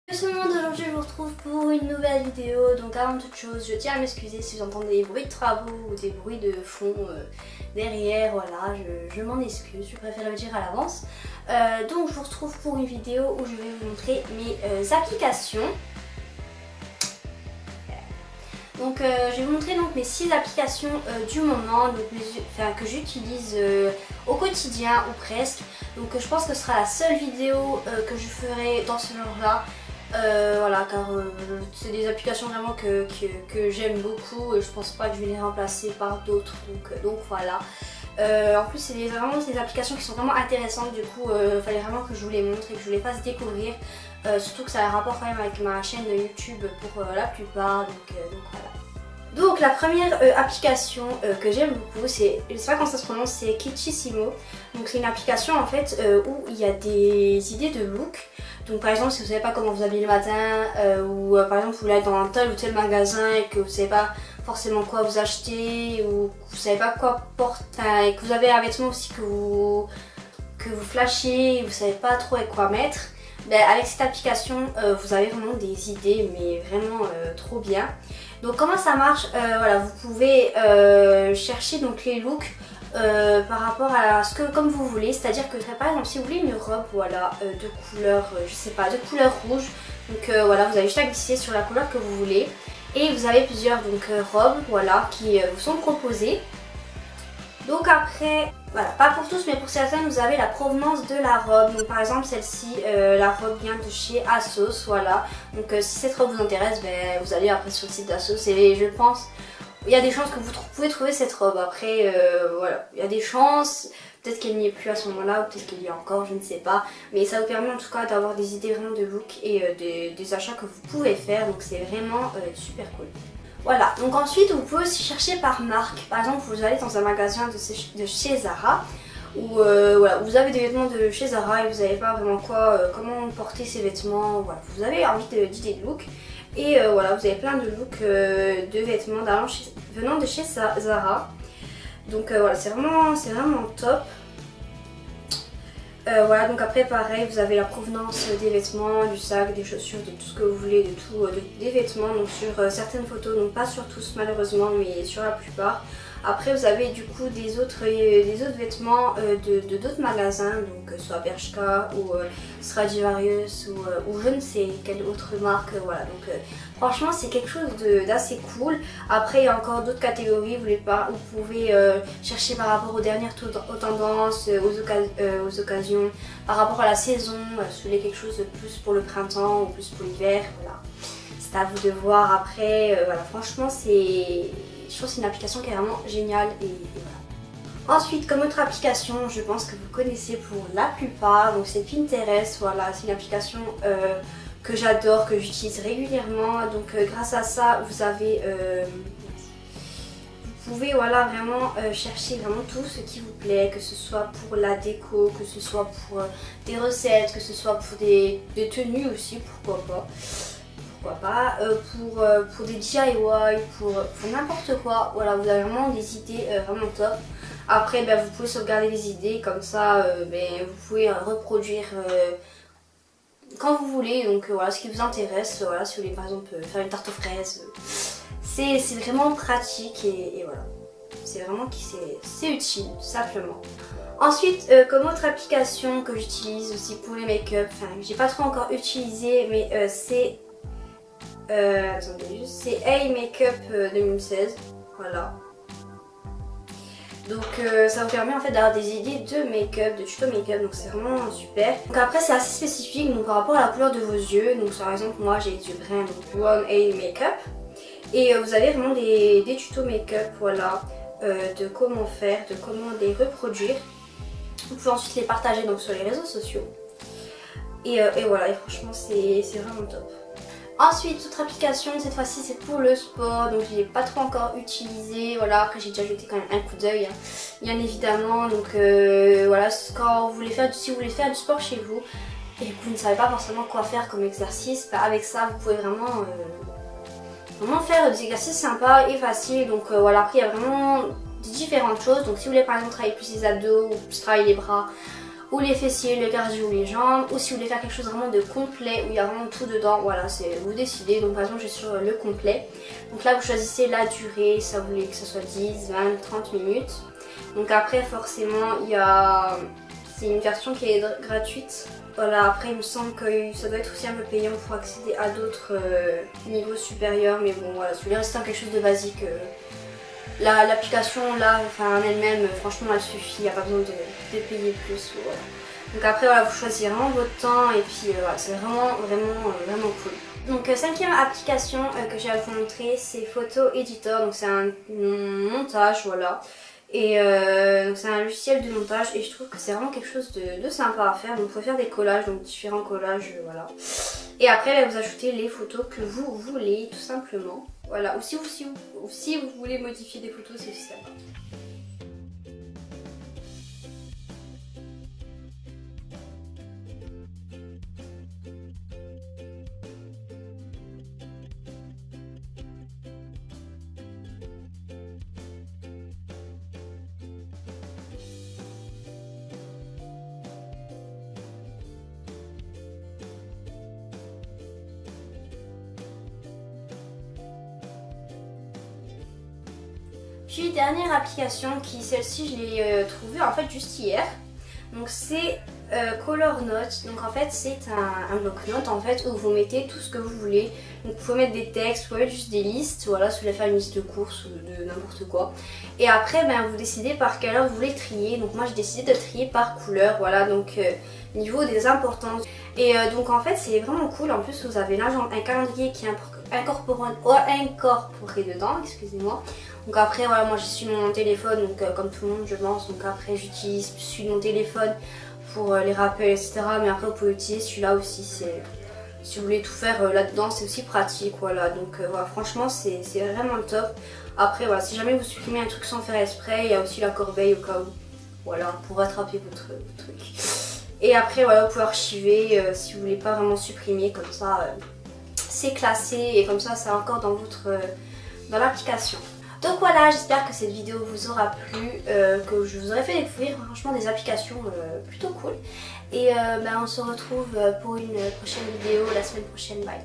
Salut tout le monde, aujourd'hui je vous retrouve pour une nouvelle vidéo. Donc avant toute chose, je tiens à m'excuser si vous entendez des bruits de travaux ou des bruits de fond derrière, voilà, je m'en excuse, je préfère le dire à l'avance. Donc je vous retrouve pour une vidéo où je vais vous montrer mes applications. Donc je vais vous montrer donc mes 6 applications du moment donc, que j'utilise au quotidien ou presque. Donc je pense que ce sera la seule vidéo que je ferai dans ce genre là. Voilà, car c'est des applications vraiment que j'aime beaucoup et je pense pas que je vais les remplacer par d'autres, donc voilà. En plus c'est vraiment des applications qui sont vraiment intéressantes, du coup il fallait vraiment que je vous les montre et que je vous les fasse découvrir, surtout que ça a un rapport quand même avec ma chaîne YouTube pour la plupart, donc voilà. Donc la première application que j'aime beaucoup, c'est, je sais pas comment ça se prononce, c'est Kitschissimo. Donc c'est une application en fait où il y a des idées de look. Donc par exemple si vous savez pas comment vous habiller le matin ou par exemple vous voulez aller dans un tel ou tel magasin et que vous savez pas forcément quoi vous acheter ou que vous savez pas quoi porter et que vous avez un vêtement aussi que vous flashez et vous savez pas trop avec quoi mettre. Ben, avec cette application vous avez vraiment des idées mais vraiment trop bien. Donc comment ça marche, voilà, vous pouvez chercher donc les looks par rapport à ce que comme vous voulez, c'est-à-dire que par exemple si vous voulez une robe, voilà, de couleur, je sais pas, de couleur rouge, donc voilà, vous avez juste à glisser sur la couleur que vous voulez et vous avez plusieurs donc robes, voilà, qui vous sont proposées. Donc après, voilà, pas pour tous mais pour certaines vous avez la provenance de la robe. Donc par exemple celle-ci, la robe vient de chez ASOS, voilà. Donc si cette robe vous intéresse, ben, vous allez après sur le site d'ASOS et je pense, il y a des chances que vous pouvez trouver cette robe. Après, voilà, il y a des chances, peut-être qu'elle n'y est plus à ce moment-là ou peut-être qu'elle y est encore, je ne sais pas. Mais ça vous permet en tout cas d'avoir des idées vraiment de look et des achats que vous pouvez faire, donc c'est vraiment super cool. Voilà, donc ensuite vous pouvez aussi chercher par marque. Par exemple vous allez dans un magasin de chez Zara où voilà, vous avez des vêtements de chez Zara et vous savez pas vraiment comment porter ces vêtements. Voilà, vous avez envie d'idées de look et voilà, vous avez plein de looks de vêtements venant de chez Zara. Donc voilà, c'est vraiment top. Voilà, donc après pareil, vous avez la provenance des vêtements, du sac, des chaussures, de tout ce que vous voulez, des vêtements, donc sur certaines photos, donc pas sur tous malheureusement, mais sur la plupart. Après vous avez du coup des autres vêtements de d'autres magasins, donc soit Bershka ou Stradivarius ou je ne sais quelle autre marque, voilà. Donc franchement c'est quelque chose d'assez cool. Après il y a encore d'autres catégories, vous pouvez chercher par rapport aux dernières tendances, aux occasions, par rapport à la saison, si vous voulez quelque chose de plus pour le printemps ou plus pour l'hiver, voilà. C'est à vous de voir après, voilà, franchement je trouve que c'est une application qui est vraiment géniale et voilà. Ensuite, comme autre application, je pense que vous connaissez pour la plupart, donc c'est Pinterest, voilà, c'est une application que j'adore, que j'utilise régulièrement, donc grâce à ça, vous pouvez voilà, vraiment chercher vraiment tout ce qui vous plaît, que ce soit pour la déco, que ce soit pour des recettes, que ce soit pour des tenues aussi, pourquoi pas. Pour des DIY, pour n'importe quoi, voilà, vous avez vraiment des idées vraiment top. Après ben, vous pouvez sauvegarder les idées, comme ça ben, vous pouvez reproduire quand vous voulez, donc voilà, ce qui vous intéresse, voilà, si vous voulez par exemple faire une tarte aux fraises, c'est vraiment pratique et voilà, c'est vraiment c'est utile, simplement. Ensuite, comme autre application que j'utilise aussi pour les make-up, enfin j'ai pas trop encore utilisé, mais c'est attendez juste, c'est Hey Makeup 2016, voilà. Donc ça vous permet en fait d'avoir des idées de make-up, de tuto make-up, donc c'est vraiment super. Donc après c'est assez spécifique donc par rapport à la couleur de vos yeux, donc par exemple moi j'ai les yeux bruns, donc One Hey Makeup. Et vous avez vraiment des tutos make-up, voilà, de comment faire, de comment les reproduire. Vous pouvez ensuite les partager donc sur les réseaux sociaux. Et voilà, et franchement c'est vraiment top. Ensuite, autre application, cette fois-ci c'est pour le sport, donc je l'ai pas trop encore utilisé, voilà, après j'ai déjà jeté quand même un coup d'œil, hein, bien évidemment, donc voilà, quand si vous voulez faire du sport chez vous et que vous ne savez pas forcément quoi faire comme exercice, bah avec ça vous pouvez vraiment faire des exercices sympas et faciles, donc voilà, après il y a vraiment différentes choses, donc si vous voulez par exemple travailler plus les abdos ou plus travailler les bras, ou ou les fessiers, le cardio ou les jambes, ou si vous voulez faire quelque chose vraiment de complet où il y a vraiment tout dedans, voilà, c'est vous décidez. Donc par exemple je suis sur le complet, donc là vous choisissez la durée, ça vous voulez que ce soit 10, 20, 30 minutes. Donc après forcément il y a, c'est une version qui est gratuite. Voilà, après il me semble que ça doit être aussi un peu payant pour accéder à d'autres niveaux supérieurs, mais bon voilà, si vous voulez rester dans quelque chose de basique, l'application là, enfin en elle-même, franchement elle suffit, il n'y a pas besoin de payer plus. Voilà. Donc après voilà, vous choisissez vraiment votre temps et puis voilà, c'est vraiment cool. Donc cinquième application que j'ai à vous montrer, c'est Photo Editor, donc c'est un montage, voilà. Et c'est un logiciel de montage et je trouve que c'est vraiment quelque chose de sympa à faire. Donc vous pouvez faire des collages, donc différents collages, voilà. Et après vous ajoutez les photos que vous voulez tout simplement. Voilà, ou si vous voulez modifier des photos, c'est aussi sympa. Puis dernière application qui celle-ci je l'ai trouvée en fait juste hier. Donc c'est Color Note. Donc en fait c'est un bloc-notes en fait où vous mettez tout ce que vous voulez. Donc vous pouvez mettre des textes, vous pouvez mettre juste des listes, voilà, si vous voulez faire une liste de courses ou de n'importe quoi. Et après ben, vous décidez par quelle heure vous voulez trier. Donc moi j'ai décidé de trier par couleur, voilà, donc niveau des importances. Et donc en fait c'est vraiment cool, en plus vous avez un calendrier qui est incorporé dedans, excusez-moi. Donc après voilà, moi j'ai su mon téléphone, donc comme tout le monde je pense, donc après j'utilise mon téléphone pour les rappels etc. Mais après vous pouvez utiliser celui-là aussi, si vous voulez tout faire là-dedans c'est aussi pratique, voilà. Donc voilà, franchement c'est vraiment top. Après voilà, si jamais vous supprimez un truc sans faire exprès, il y a aussi la corbeille au cas où, voilà, pour rattraper votre truc. Et après voilà, vous pouvez archiver si vous voulez pas vraiment supprimer, comme ça c'est classé et comme ça c'est encore dans dans l'application. Donc voilà, j'espère que cette vidéo vous aura plu, que je vous aurai fait découvrir franchement des applications plutôt cool. Et ben, on se retrouve pour une prochaine vidéo la semaine prochaine, bye.